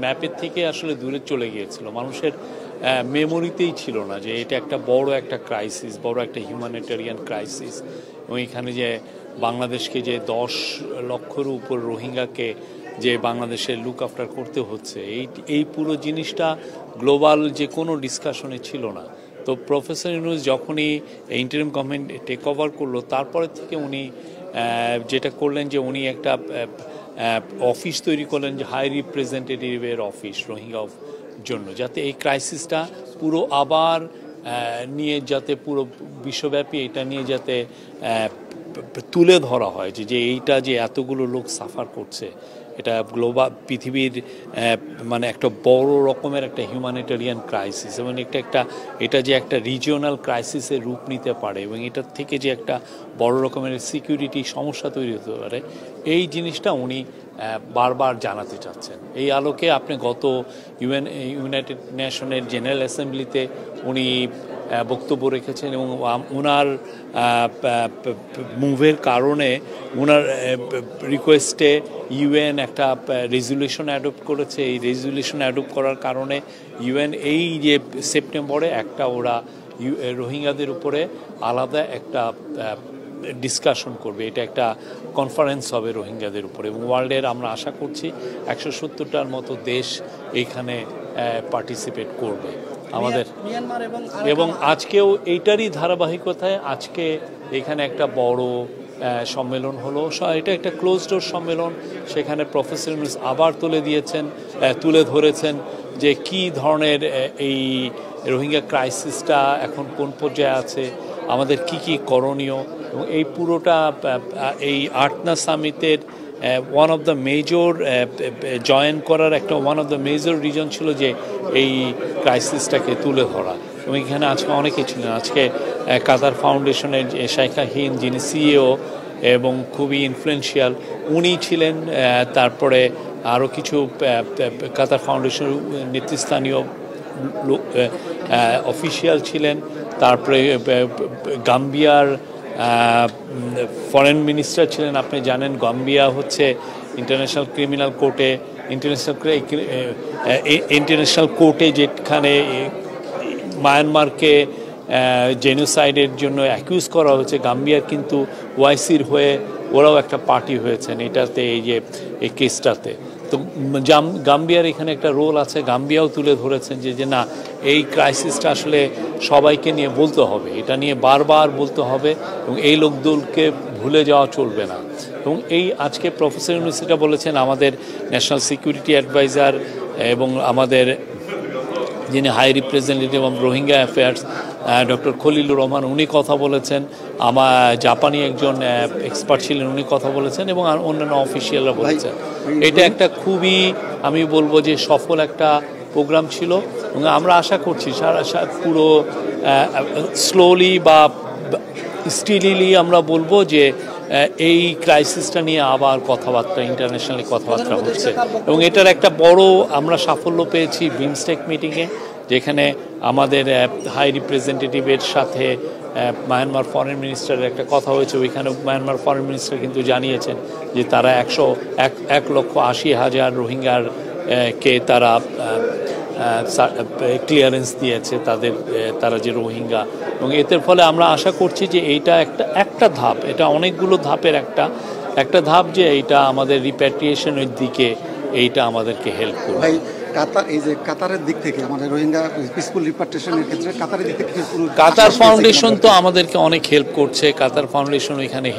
ম্যাপের থেকে আসলে দূরে চলে গিয়েছিল, মানুষের মেমোরিতেই ছিল না যে এটা একটা বড় একটা ক্রাইসিস, বড় একটা হিউম্যানিটেরিয়ান ক্রাইসিস। এবং এখানে যে বাংলাদেশকে যে 10 লক্ষের উপর রোহিঙ্গাকে যে বাংলাদেশের লুক আফটার করতে হচ্ছে, এই পুরো জিনিসটা গ্লোবাল যে কোনো ডিসকাশনে ছিল না। তো প্রফেসর ইউনূস যখনই ইন্টারিম গভর্নমেন্ট টেক ওভার করলো, তারপরে থেকে উনি যেটা করলেন যে উনি একটা অফিস তৈরি করলেন, যে হাই রিপ্রেজেন্টেটিভের অফিস রোহিঙ্গা জন্য, যাতে এই ক্রাইসিসটা পুরো আবার নিয়ে যাতে পুরো বিশ্বব্যাপী এটা নিয়ে যাতে তুলে ধরা হয় যে এইটা যে এতগুলো লোক সাফার করছে, এটা গ্লোবাল পৃথিবীর মানে একটা বড় রকমের একটা হিউম্যানিটেরিয়ান ক্রাইসিস, এবং এটা যে একটা রিজিওনাল ক্রাইসিসের রূপ নিতে পারে, এবং এটার থেকে যে একটা বড় রকমের সিকিউরিটি সমস্যা তৈরি হতে পারে, এই জিনিসটা উনি বারবার জানাতে চাচ্ছেন। এই আলোকে আপনি গত ইউনাইটেড নেশনের জেনারেল অ্যাসেম্বলিতে উনি বক্তব্য রেখেছেন, এবং ওনার মুভের কারণে ওনার রিকোয়েস্টে ইউএন একটা রেজুলেশন অ্যাডপ্ট করেছে। এই রেজুলেশন অ্যাডপ্ট করার কারণে ইউএন এই যে সেপ্টেম্বরে একটা ওরা রোহিঙ্গাদের উপরে আলাদা একটা ডিসকাশন করবে, এটা একটা কনফারেন্স হবে রোহিঙ্গাদের উপরে, এবং ওয়ার্ল্ডের আমরা আশা করছি 170টার মতো দেশ এইখানে পার্টিসিপেট করবে আমাদের। এবং আজকেও এইটারই ধারাবাহিকতায় আজকে এখানে একটা বড় সম্মেলন হলো। এটা একটা ক্লোজ ডোর সম্মেলন, সেখানে প্রফেসর ইউনূস আবার তুলে ধরেছেন যে কি ধরনের এই রোহিঙ্গা ক্রাইসিসটা এখন কোন পর্যায়ে আছে, আমাদের কি করণীয়। এবং এই পুরোটা এই আটনা সামিটের one of the major join করার একটা one of the major reason ছিল যে এই ক্রাইসিসটাকে তুলে ধরা। এবং এখানে আজকে অনেকে ছিলেন, আজকে কাতার ফাউন্ডেশনের শাইখা হিন্দ যিনি সিইও এবং খুবই ইনফ্লুয়েন্সিয়াল, উনি ছিলেন। তারপরে আরও কিছু কাতার ফাউন্ডেশনের নেতৃস্থানীয় অফিসিয়াল ছিলেন। তারপরে গাম্বিয়ার ফরেন মিনিস্টার ছিলেন। আপনি জানেন গাম্বিয়া হচ্ছে ইন্টারন্যাশনাল ক্রিমিনাল কোর্টে ইন্টারন্যাশনাল কোর্টে যেখানে মায়ানমারকে জেনোসাইডের জন্য অ্যাকিউজ করা হয়েছে, গাম্বিয়ার কিন্তু ওআইসির হয়ে ওরাও একটা পার্টি হয়েছেন এটাতে, এই কেসটাতে। তো গাম্বিয়ার এখানে একটা রোল আছে, গাম্বিয়াও তুলে ধরেছেন যে না, এই ক্রাইসিসটা আসলে সবাইকে নিয়ে বলতে হবে, এটা নিয়ে বারবার বলতে হবে, এবং এই লোকদলকে ভুলে যাওয়া চলবে না। এবং এই আজকে প্রফেসর ইউনূস এটা বলেছেন, আমাদের ন্যাশনাল সিকিউরিটি অ্যাডভাইজার এবং আমাদের যিনি high representative of Rohingya affairs doctor Khalilur Rahman, উনি কথা বলেছেন। জাপানি একজন এক্সপার্ট ছিলেন, উনি কথা বলেছেন, এবং অন্যান্য অফিসিয়ালরা বলেছেন। এটা একটা খুবই, আমি বলবো যে সফল একটা প্রোগ্রাম ছিল, এবং আমরা আশা করছি পুরো স্লোলি বা স্টিলিলি আমরা বলবো যে এই ক্রাইসিসটা নিয়ে আবার কথাবার্তা, ইন্টারন্যাশনালি কথাবার্তা হচ্ছে। এবং এটার একটা বড় আমরা সাফল্য পেয়েছি বিমস্টেক মিটিংয়ে, যেখানে আমাদের হাই রিপ্রেজেন্টেটিভের সাথে মায়ানমার ফরেন মিনিস্টারের একটা কথা হয়েছে। ওইখানে মায়ানমার ফরেন মিনিস্টার কিন্তু জানিয়েছেন যে তারা 1,80,000 রোহিঙ্গার কে তারা ক্লিয়ারেন্স দিয়েছে তারা যে রোহিঙ্গা। এবং এতে ফলে আমরা আশা করছি যে এইটা একটা ধাপ, এটা অনেকগুলো ধাপের একটা ধাপ, যে এইটা আমাদের রিপ্যাট্রিয়েশনের দিকে এইটা আমাদেরকে হেল্প করবে। এই যে কাতারের দিক থেকে আমাদের রোহিঙ্গা পিসফুল রিপ্যাট্রিয়েশনের ক্ষেত্রে কাতারের দিক থেকে কাতার ফাউন্ডেশন তো আমাদেরকে অনেক হেল্প করছে। কাতার ফাউন্ডেশন এখানে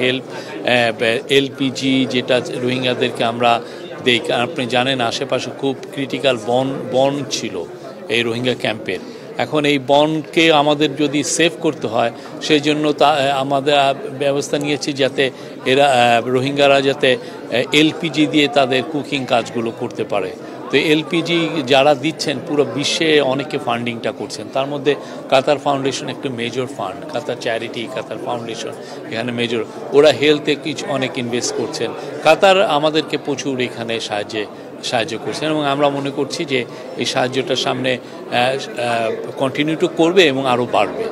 এলপিজি যেটা রোহিঙ্গাদেরকে আমরা দেই, আপনি জানেন আশেপাশে খুব ক্রিটিক্যাল বন ছিল এই রোহিঙ্গা ক্যাম্পের। এখন এই বনকে আমাদের যদি সেভ করতে হয়, সেই জন্য আমাদের ব্যবস্থা নিয়েছি যাতে রোহিঙ্গারা যাতে এলপিজি দিয়ে তাদের কুকিং কাজগুলো করতে পারে। তো এলপিজি যারা দিচ্ছেন পুরো বিশ্বে অনেকে ফান্ডিংটা করছেন, তার মধ্যে কাতার ফাউন্ডেশন একটা মেজর ফান্ড, কাতার চ্যারিটি, কাতার ফাউন্ডেশন এখানে মেজর, ওরা হেলথে অনেক ইনভেস্ট করছেন। কাতার আমাদেরকে প্রচুর এখানে সাহায্য করছেন, এবং আমরা মনে করছি যে এই সাহায্যটা সামনে কন্টিনিউ করবে এবং আরও বাড়বে।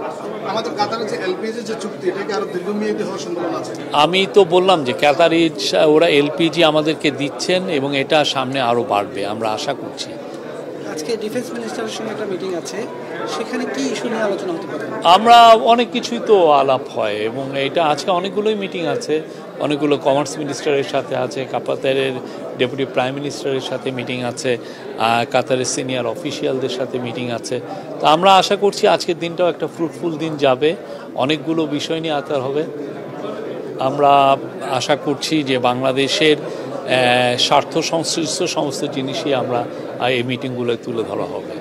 আমাদের কাতারের যে এলপিজি যে চুক্তি এটাকে আরো দীর্ঘমেয়াদী হওয়ার সম্ভাবনা আছে। আমি তো বললাম যে কাতারি ওরা এলপিজি আমাদেরকে দিচ্ছেন এবং এটা সামনে আরও বাড়বে আমরা আশা করছি। আজকে ডিফেন্স মিনিস্টারের সঙ্গে একটা মিটিং আছে, সেখানে কি ইস্যু নিয়ে আলোচনা হতে পারে? আমরা অনেক কিছুই তো আলাপ হয় এবং এটা আজকে অনেকগুলোই মিটিং আছে, অনেকগুলো কমার্স মিনিস্টারের সাথে আছে, কাতারের ডেপুটি প্রাইম মিনিস্টারের সাথে মিটিং আছে, কাতারের সিনিয়র অফিসিয়ালদের সাথে মিটিং আছে। তো আমরা আশা করছি আজকের দিনটাও একটা ফ্রুটফুল দিন যাবে, অনেকগুলো বিষয় নিয়ে আলাপ হবে। আমরা আশা করছি যে বাংলাদেশের স্বার্থ সংশ্লিষ্ট সমস্ত জিনিসই আমরা এই মিটিংগুলোয় তুলে ধরা হবে।